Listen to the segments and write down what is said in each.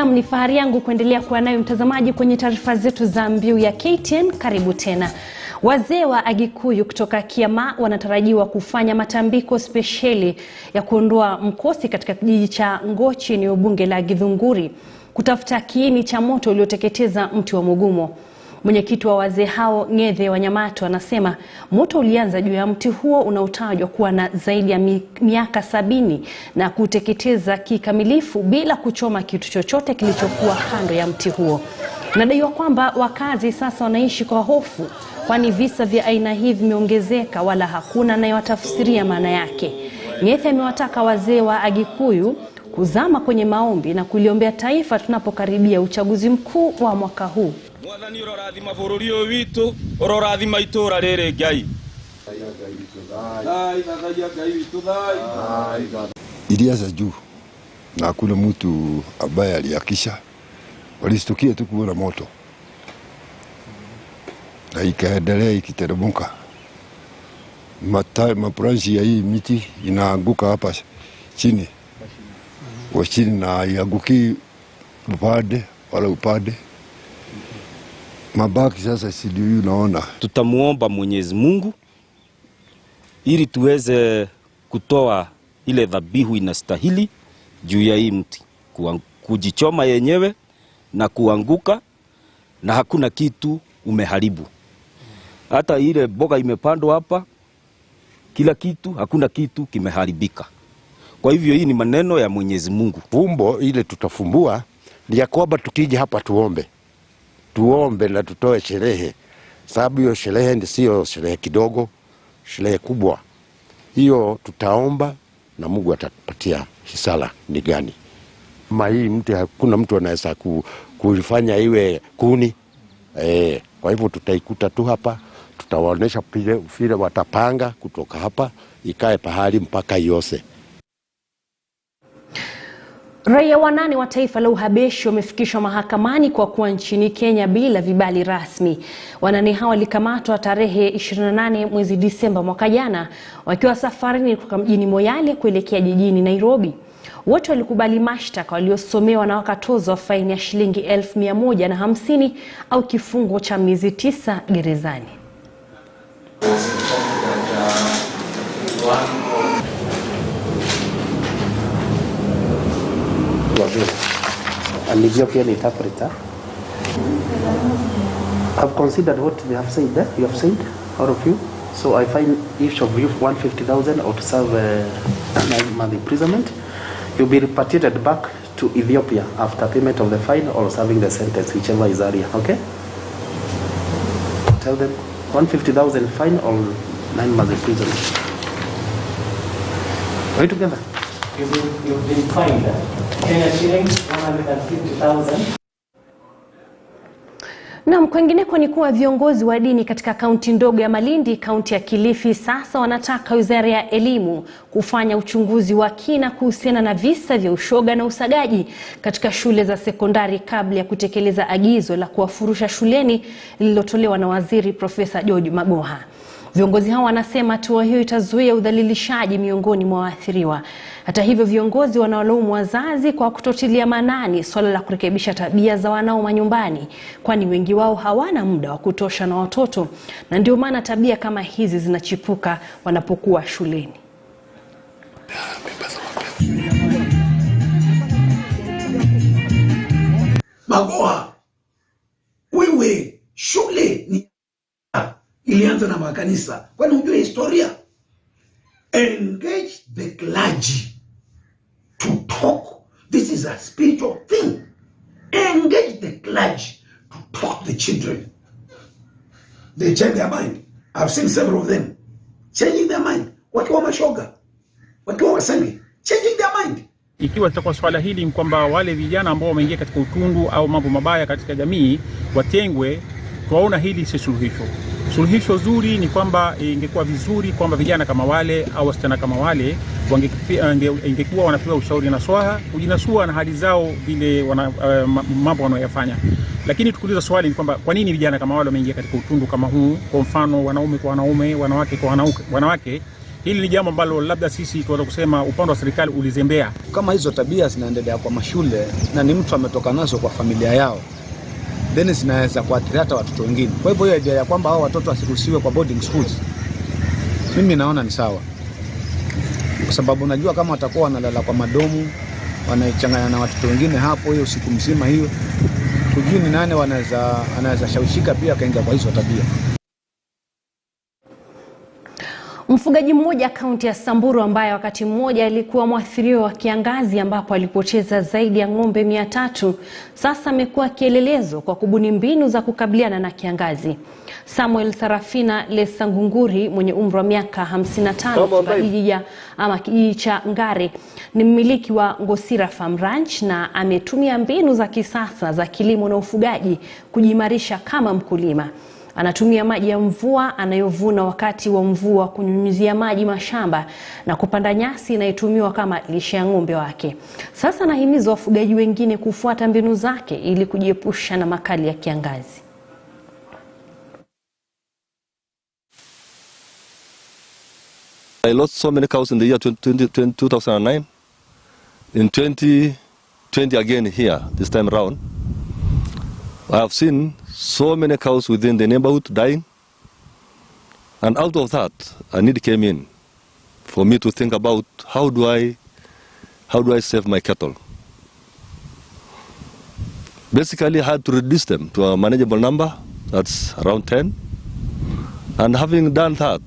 Naam, ni fahari yangu kuendelea kuwa nayo mtazamaji kwenye taarifa zetu za MBIU ya KTN. Karibu tena. Wazee wa Agikuyu kutoka Kiama wanatarajiwa kufanya matambiko spesheli ya kuondoa mkosi katika kijiji cha Ngochi, eneo bunge la Githunguri, kutafuta kiini cha moto ulioteketeza mti wa Mugumo. Mwenyekiti wa wazee hao, Ng'ethe Wanyamato, anasema moto ulianza juu ya mti huo unaotajwa kuwa na zaidi ya miaka 70 na kuteketeza kikamilifu bila kuchoma kitu chochote kilichokuwa kando ya mti huo. Inadaiwa kwamba wakazi sasa wanaishi kwa hofu, kwani visa vya aina hii vimeongezeka wala hakuna anayewatafsiria maana yake. Ng'ethe amewataka wazee wa Agikuyu kuzama kwenye maombi na kuliombea taifa tunapokaribia uchaguzi mkuu wa mwaka huu. Mwathani urorathima bururi uyu witu, urorathima itura riri Ngai. Ilianza juu na kuna mtu ambaye aliakisha, walistukia tu kuona moto na ikaendelea ikiteremka. Mabranchi ya hii miti inaanguka hapa chini wa chini na ianguki upande wala upande. Mabaki sasa sidi huyu naona. Tutamuomba Mwenyezi Mungu ili tuweze kutoa ile dhabihu inastahili juu ya hii mti, kujichoma yenyewe na kuanguka, na hakuna kitu umeharibu. Hata ile boga imepandwa hapa, kila kitu, hakuna kitu kimeharibika. Kwa hivyo hii ni maneno ya Mwenyezi Mungu. Fumbo ile tutafumbua ni ya kwamba tukija hapa tuombe na tutoe sherehe, sababu hiyo sherehe ndio sio sherehe kidogo, sherehe kubwa. Hiyo tutaomba na Mungu atatupatia hisala ni gani. Kama hii mti hakuna mtu anaweza kulifanya iwe kuni. Kwa hivyo tutaikuta tu hapa, tutawaonesha vile watapanga kutoka hapa ikae pahali mpaka iose. Raia wanane wa taifa la Uhabeshi wamefikishwa mahakamani kwa kuwa nchini Kenya bila vibali rasmi. Wanane hao walikamatwa tarehe 28 mwezi Disemba mwaka jana wakiwa safarini kutoka mjini Moyale kuelekea jijini Nairobi. Wote walikubali mashtaka waliosomewa na wakatozwa faini ya shilingi 150 au kifungo cha miezi 9 gerezani. An Ethiopian interpreter. I've considered what they have said. You have said, all of you. So I find each of you 150,000 or to serve 9-month imprisonment. You'll be repatriated back to Ethiopia after payment of the fine or serving the sentence, whichever is earlier. Okay? Tell them 150,000 fine or 9-month imprisonment. Are we together? You've been fined Kenya shillings 150,000. Na kwingineko ni kuwa viongozi wa dini katika kaunti ndogo ya Malindi, kaunti ya Kilifi, sasa wanataka Wizara ya Elimu kufanya uchunguzi wa kina kuhusiana na visa vya ushoga na usagaji katika shule za sekondari kabla ya kutekeleza agizo la kuwafurusha shuleni lililotolewa na Waziri Profesa George Magoha. Viongozi hao wanasema hatua hiyo itazuia udhalilishaji miongoni mwa waathiriwa. Hata hivyo, viongozi wanawalaumu wazazi kwa kutotilia maanani swala la kurekebisha tabia za wanao manyumbani, kwani wengi wao hawana muda wa kutosha na watoto, na ndio maana tabia kama hizi zinachipuka wanapokuwa shuleni. Magoha, wewe shule ni ilianza na makanisa. Kwani unajua historia? Engage the clergy to talk. This is a spiritual thing. Engage the clergy to talk the children. They change their mind. I've seen several of them changing their mind. Wakiwa mashoga, wakiwa wasangi, changing their mind. Ikiwa tutakuwa swala hili ni kwamba wale vijana ambao wameingia katika utundu au mambo mabaya katika jamii watengwe, tuwaona hili si suluhisho. Suluhisho zuri ni kwamba ingekuwa vizuri kwamba vijana kama wale au wasichana kama wale ingekuwa wanapewa ushauri na swaha kujinasua na hali zao vile mambo wanayofanya. Lakini tukuuliza swali ni kwamba kwa nini vijana kama wale wameingia katika utundu kama huu, kwa mfano wanaume kwa wanaume, wanawake kwa wanawake? Hili ni jambo ambalo labda sisi tunaweza kusema upande wa serikali ulizembea. Kama hizo tabia zinaendelea kwa mashule na ni mtu ametoka nazo kwa familia yao, then zinaweza kuathiri hata watoto wengine. Kwa hivyo hiyo idea ya kwamba hao watoto wasiruhusiwe kwa boarding schools, mimi naona ni sawa. Kwa sababu unajua kama watakuwa wanalala kwa madomu, wanachanganya na watoto wengine hapo hiyo siku mzima hiyo, tujui ni nani anaweza shawishika pia kaingia kwa hizo tabia. Mfugaji mmoja kaunti ya Samburu ambaye wakati mmoja alikuwa mwathiriwa wa kiangazi ambapo alipoteza zaidi ya ng'ombe 300, sasa amekuwa kielelezo kwa kubuni mbinu za kukabiliana na kiangazi. Samuel Sarafina Lesangunguri mwenye umri wa miaka 55 kutoka kijiji cha Ngare ni mmiliki wa Ngosira Farm Ranch na ametumia mbinu za kisasa za kilimo na ufugaji kujimarisha kama mkulima. Anatumia maji ya mvua anayovuna wakati wa mvua kunyunyizia maji mashamba na kupanda nyasi inayotumiwa kama lishe ya ng'ombe wake. Sasa anahimiza wafugaji wengine kufuata mbinu zake ili kujiepusha na makali ya kiangazi. I lost so many cows in the year 2009. In 2020 again here, this time around, I have seen so many cows within the neighborhood dying. And out of that, a need came in for me to think about how do I save my cattle. Basically, I had to reduce them to a manageable number, that's around 10. And having done that,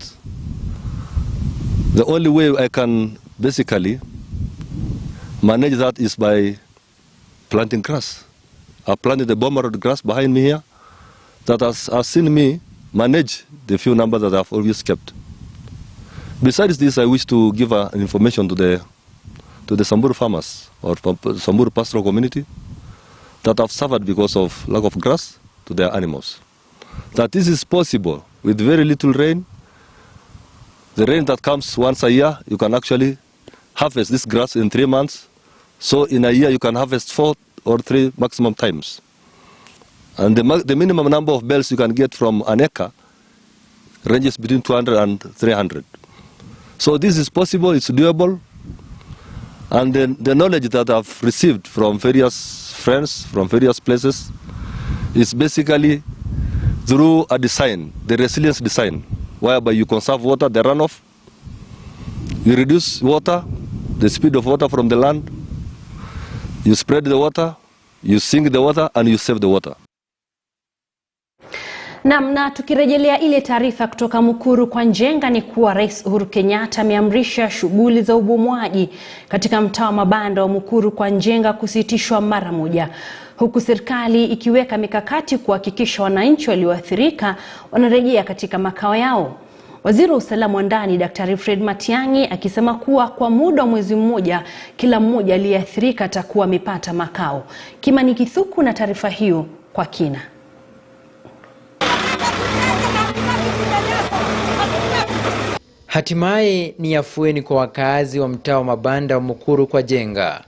the only way I can basically manage that is by planting grass. I planted the Mombasa Road grass behind me here that has seen me manage the few numbers that I've always kept. Besides this, I wish to give information to the Samburu farmers or Samburu pastoral community that have suffered because of lack of grass to their animals. That this is possible with very little rain. The rain that comes once a year, you can actually harvest this grass in 3 months. So in a year, you can harvest 4 or 3 maximum times. And the minimum number of bales you can get from an acre ranges between 200 and 300. So this is possible, it's doable. And then the knowledge that I've received from various friends, from various places, is basically through a design, the resilience design, whereby you conserve water, the runoff, you reduce water, the speed of water from the land, you spread the water, you sink the water, and you save the water. Na tukirejelea ile taarifa kutoka Mukuru kwa Njenga ni kuwa Rais Uhuru Kenyatta ameamrisha shughuli za ubomwaji katika mtaa wa mabanda wa Mukuru kwa Njenga kusitishwa mara moja, huku serikali ikiweka mikakati kuhakikisha wananchi walioathirika wanarejea katika makao yao. Waziri wa usalama wa ndani Daktari Fred Matiang'i akisema kuwa kwa muda wa mwezi mmoja kila mmoja aliyeathirika atakuwa amepata makao. Kimani Kithuku na taarifa hiyo kwa kina. Hatimaye ni afueni kwa wakazi wa mtaa wa mabanda wa Mukuru kwa Njenga.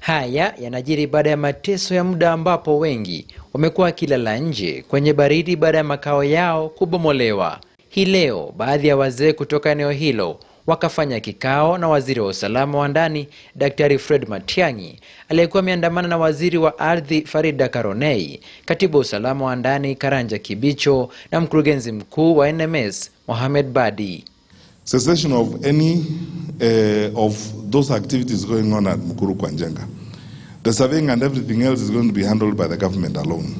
Haya yanajiri baada ya mateso ya muda ambapo wengi wamekuwa kilala nje kwenye baridi baada ya makao yao kubomolewa. Hii leo baadhi ya wazee kutoka eneo hilo wakafanya kikao na waziri wa usalama wa ndani Daktari Fred Matiang'i aliyekuwa ameandamana na waziri wa ardhi Farida Karonei, katibu wa usalama wa ndani Karanja Kibicho na mkurugenzi mkuu wa NMS Mohamed Badi. Cessation of any of those activities going on at Mukuru kwa Njenga. The surveying and everything else is going to be handled by the government alone.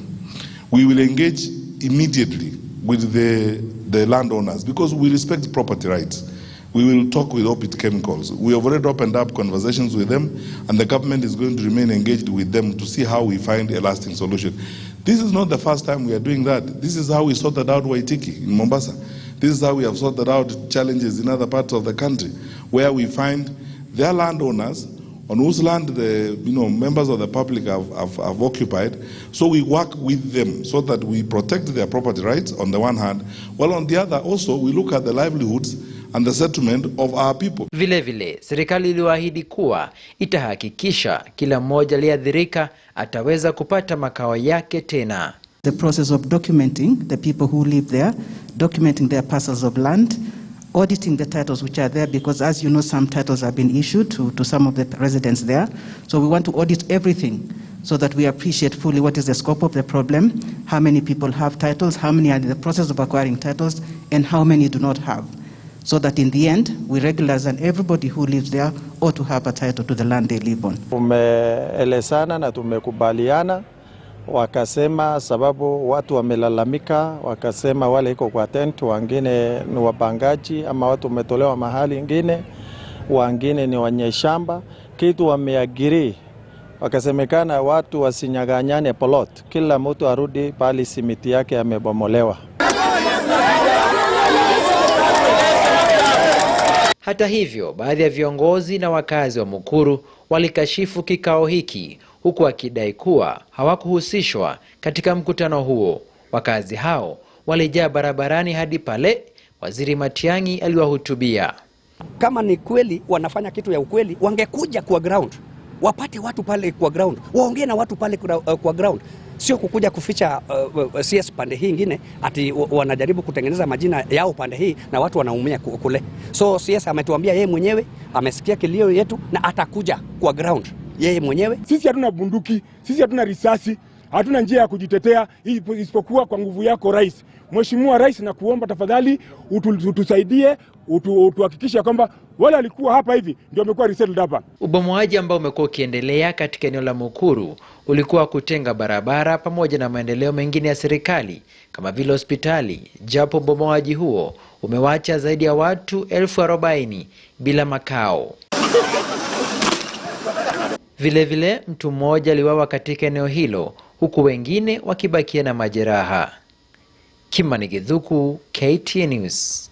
We will engage immediately with the landowners because we respect property rights. We will talk with Opit Chemicals. We have already opened up conversations with them, and the government is going to remain engaged with them to see how we find a lasting solution. This is not the first time we are doing that. This is how we sorted out Waitiki in Mombasa. This is how we have sorted out challenges in other parts of the country, where we find their landowners on whose land the members of the public have occupied. So we work with them so that we protect their property rights on the one hand, while on the other also we look at the livelihoods and the settlement of our people. Vile serikali iliwaahidi kuwa itahakikisha kila mmoja aliyeathirika ataweza kupata makao yake tena. The process of documenting the people who live there, documenting their parcels of land, auditing the titles which are there, because as you know, some titles have been issued to some of the residents there. So we want to audit everything so that we appreciate fully what is the scope of the problem, how many people have titles, how many are in the process of acquiring titles, and how many do not have. So that in the end, we regularize and everybody who lives there ought to have a title to the land they live on. Tumeelezana na tumekubaliana, wakasema sababu watu wamelalamika, wakasema wale iko kwa tent, wengine ni wapangaji ama watu wametolewa mahali ingine, wengine ni wenye shamba, kitu wameagiri. Wakasemekana watu wasinyaganyane plot, kila mtu arudi pali simiti yake amebomolewa. Hata hivyo, baadhi ya viongozi na wakazi wa Mukuru walikashifu kikao hiki, huku wakidai kuwa hawakuhusishwa katika mkutano huo. Wakazi hao walijaa barabarani hadi pale Waziri Matiang'i aliwahutubia. Kama ni kweli wanafanya kitu ya ukweli, wangekuja kwa ground. Wapate watu pale kwa ground. Waongee na watu pale kwa ground. Sio kukuja kuficha CS pande hii nyingine ati wanajaribu kutengeneza majina yao pande hii na watu wanaumia kule. So CS ametuambia yeye mwenyewe amesikia kilio yetu na atakuja kwa ground yeye mwenyewe. Sisi hatuna bunduki, sisi hatuna risasi, hatuna njia ya kujitetea isipokuwa kwa nguvu yako Rais. Mheshimiwa Rais, na kuomba tafadhali utusaidie, utuhakikisha kwamba wale walikuwa hapa hivi ndio wamekuwa resettled hapa. Ubomoaji ambao umekuwa ukiendelea katika eneo la Mukuru ulikuwa kutenga barabara pamoja na maendeleo mengine ya serikali kama vile hospitali, japo ubomoaji huo umewacha zaidi ya watu 40,000 bila makao. Vile mtu mmoja aliuawa katika eneo hilo, huku wengine wakibakia na majeraha. Kimani Githuku, KTN News.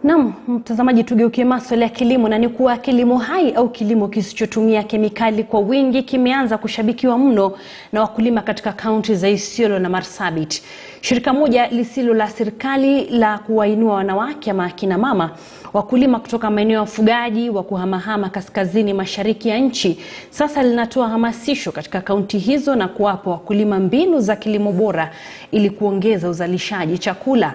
Naam, mtazamaji, tugeukie masuala ya kilimo, na ni kuwa kilimo hai au kilimo kisichotumia kemikali kwa wingi kimeanza kushabikiwa mno na wakulima katika kaunti za Isiolo na Marsabit. Shirika moja lisilo la serikali la kuwainua wanawake ama akina mama wakulima kutoka maeneo ya ufugaji wa kuhamahama kaskazini mashariki ya nchi sasa linatoa hamasisho katika kaunti hizo na kuwapa wakulima mbinu za kilimo bora ili kuongeza uzalishaji chakula.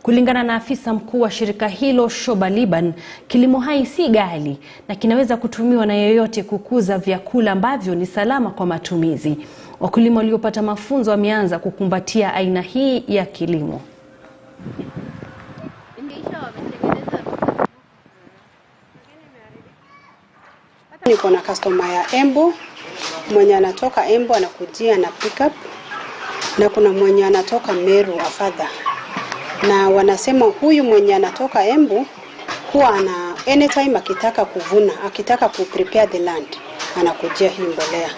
Kulingana na afisa mkuu wa shirika hilo Shoba Liban, kilimo hai si ghali na kinaweza kutumiwa na yeyote kukuza vyakula ambavyo ni salama kwa matumizi. Wakulima waliopata mafunzo wameanza kukumbatia aina hii ya kilimo. Niko na customer ya Embu, mwenye anatoka Embu anakujia na pickup, na kuna mwenye anatoka Meru afadha. Na wanasema huyu mwenye anatoka Embu huwa ana anytime akitaka kuvuna, akitaka kuprepare the land, anakujia hii mbolea.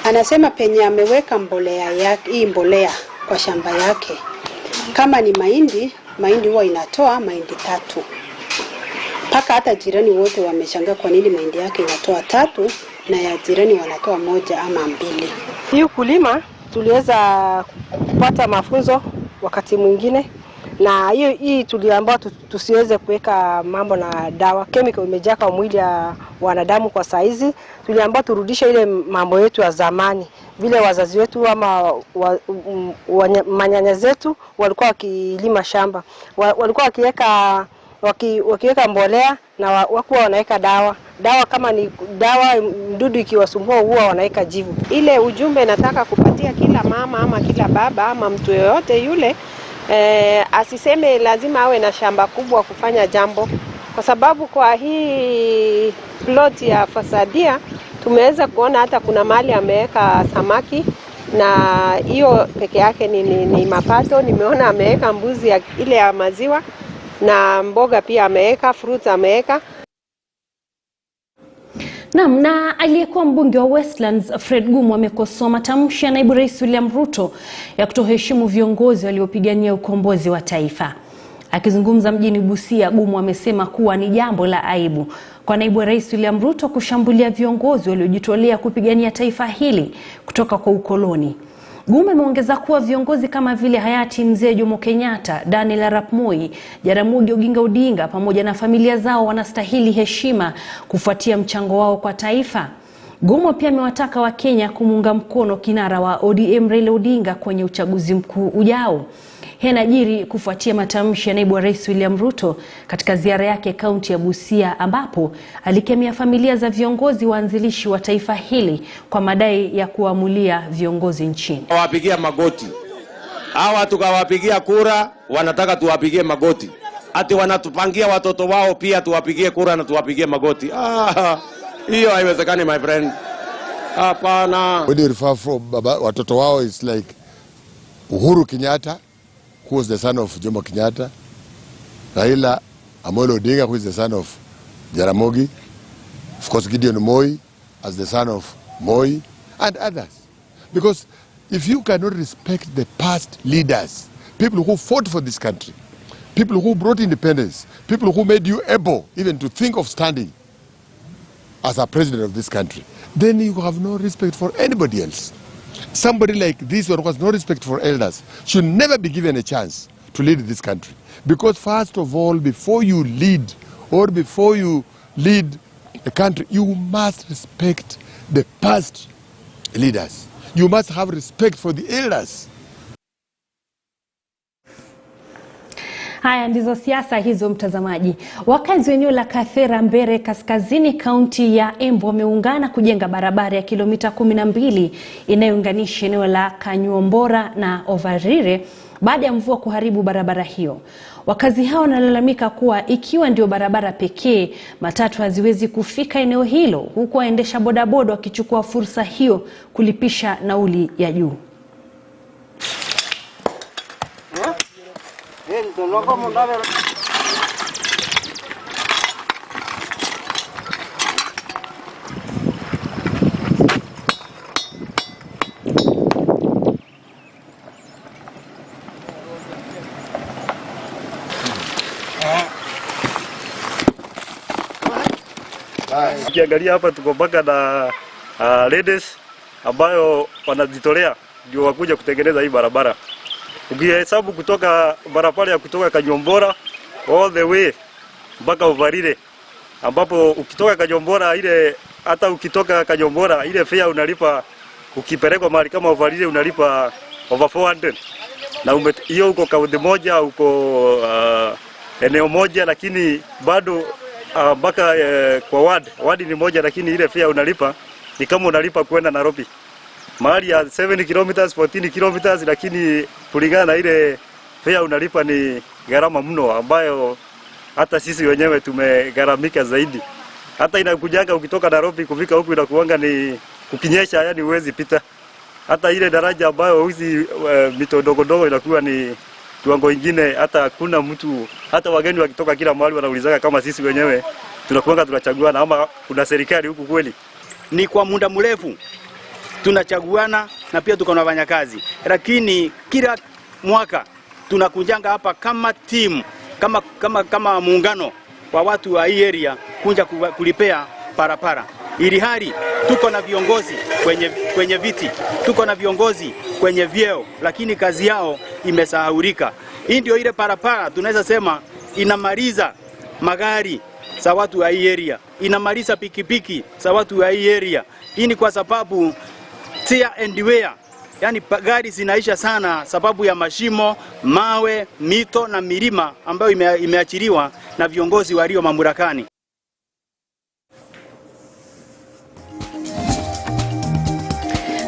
Anasema penye ameweka mbolea yake, hii mbolea kwa shamba yake, kama ni mahindi huwa inatoa mahindi 3. Paka hata jirani wote wameshangaa kwa nini mahindi yake inatoa 3 na ya jirani wanatoa 1 ama 2. Hii kulima tuliweza kupata mafunzo wakati mwingine, na hii tuliambiwa tusiweze kuweka mambo na dawa. Chemical imejaa kwa mwili ya wanadamu kwa saizi. Tuliambiwa turudishe ile mambo yetu ya zamani. Vile wazazi wetu ama manyanya zetu walikuwa wakilima shamba. Walikuwa wakiweka mbolea na wakuwa wanaweka dawa. Dawa kama ni dawa mdudu ikiwasumbua huwa wanaweka jivu. Ile ujumbe nataka kupatia kila mama ama kila baba ama mtu yoyote yule, asiseme lazima awe na shamba kubwa kufanya jambo, kwa sababu kwa hii plot ya Fasadia tumeweza kuona hata kuna mahali ameweka samaki, na hiyo peke yake ni mapato. Nimeona ameweka mbuzi ile ya maziwa, na mboga pia ameweka, fruits ameweka. Naam, na aliyekuwa mbunge wa Westlands Fred Gumu amekosoa matamshi ya naibu rais William Ruto ya kutoheshimu viongozi waliopigania ukombozi wa taifa. Akizungumza mjini Busia, Gumu amesema kuwa ni jambo la aibu kwa naibu rais William Ruto kushambulia viongozi waliojitolea kupigania taifa hili kutoka kwa ukoloni. Gumu ameongeza kuwa viongozi kama vile hayati Mzee Jomo Kenyatta, Daniel Arap Moi, Jaramogi Oginga Odinga pamoja na familia zao wanastahili heshima kufuatia mchango wao kwa taifa. Mugumo pia amewataka wa Kenya kumunga mkono kinara wa ODM Raila Odinga kwenye uchaguzi mkuu ujao. Hii inajiri kufuatia matamshi ya naibu wa rais William Ruto katika ziara yake kaunti ya Busia, ambapo alikemea familia za viongozi waanzilishi wa taifa hili kwa madai ya kuamulia viongozi nchini. Wapigia magoti. Hawa tukawapigia kura, wanataka tuwapigie magoti. Ati wanatupangia watoto wao pia tuwapigie kura na tuwapigie magoti. Hiyo haiwezekani, my friend. Hapana. When you refer from watoto wao, it's like Uhuru Kenyatta, who was the son of Jomo Kenyatta, Raila Amolo Odinga, who is the son of Jaramogi, of course Gideon Moi as the son of Moi, and others. Because if you cannot respect the past leaders, people who fought for this country, people who brought independence, people who made you able even to think of standing as a president of this country, then you have no respect for anybody else. Somebody like this one who has no respect for elders should never be given a chance to lead this country. Because first of all, before you lead or before you lead a country, you must respect the past leaders. You must have respect for the elders. Haya ndizo siasa hizo, mtazamaji. Wakazi wa eneo la Kathera Mbere kaskazini kaunti ya Embu wameungana kujenga barabara ya kilomita 12 inayounganisha eneo la Kanyombora na Ovarire baada ya mvua kuharibu barabara hiyo. Wakazi hao wanalalamika kuwa ikiwa ndio barabara pekee, matatu haziwezi kufika eneo hilo, huku waendesha bodaboda wakichukua fursa hiyo kulipisha nauli ya juu. Ukiangalia hapa tuko mpaka na ladies ambayo wanajitolea ndio wakuja kutengeneza hii barabara. Ukihesabu kutoka barabara ya kutoka Kanyombora all the way mpaka Ovarire, ambapo ukitoka Kanyombora ile, hata ukitoka Kanyombora ile fare unalipa, ukipelekwa mahali kama Ovarire unalipa over 400, na hiyo uko kaunti moja, uko eneo moja, lakini bado mpaka kwa ward ni moja, lakini ile fare unalipa ni kama unalipa kwenda Nairobi mahali ya 7 kilometers 14 kilometers, lakini kulingana na ile fare unalipa ni gharama mno, ambayo hata sisi wenyewe tumegaramika zaidi. Hata inakujanga ukitoka Nairobi kufika huku inakuanga ni kukinyesha, yani huwezi pita. Hata ile daraja ambayo hizi mito ndogo ndogo inakuwa ni kiwango kingine, hata kuna mtu, hata wageni wakitoka kila mahali wanaulizaka kama sisi wenyewe tunakuanga tunachaguana ama kuna serikali huku kweli. Ni kwa muda mrefu tunachaguana na pia tuko na wafanyakazi, lakini kila mwaka tunakujanga hapa kama team, kama muungano wa watu wa hii area kuja kulipea parapara. Ili hali tuko na viongozi kwenye viti, tuko na viongozi kwenye vyeo, lakini kazi yao imesahaulika. Hii ndio ile parapara tunaweza sema inamaliza magari za watu wa hii area, inamaliza pikipiki za watu wa hii area. Hii ni kwa sababu tear and wear, yani gari zinaisha sana sababu ya mashimo, mawe, mito na milima ambayo imeachiliwa na viongozi walio mamlakani.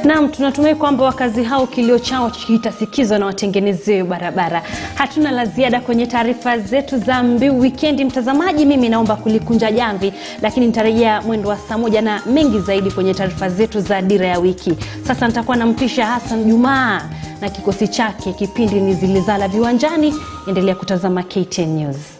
Naam, tunatumai kwamba wakazi hao kilio chao kitasikizwa na watengenezi barabara. Hatuna la ziada kwenye taarifa zetu za Mbiu Weekend, mtazamaji. Mimi naomba kulikunja jamvi, lakini nitarejea mwendo wa saa 1 na mengi zaidi kwenye taarifa zetu za Dira ya Wiki. Sasa nitakuwa nampisha Hassan Jumaa na kikosi chake. Kipindi ni Zilizala Viwanjani. Endelea kutazama KTN News.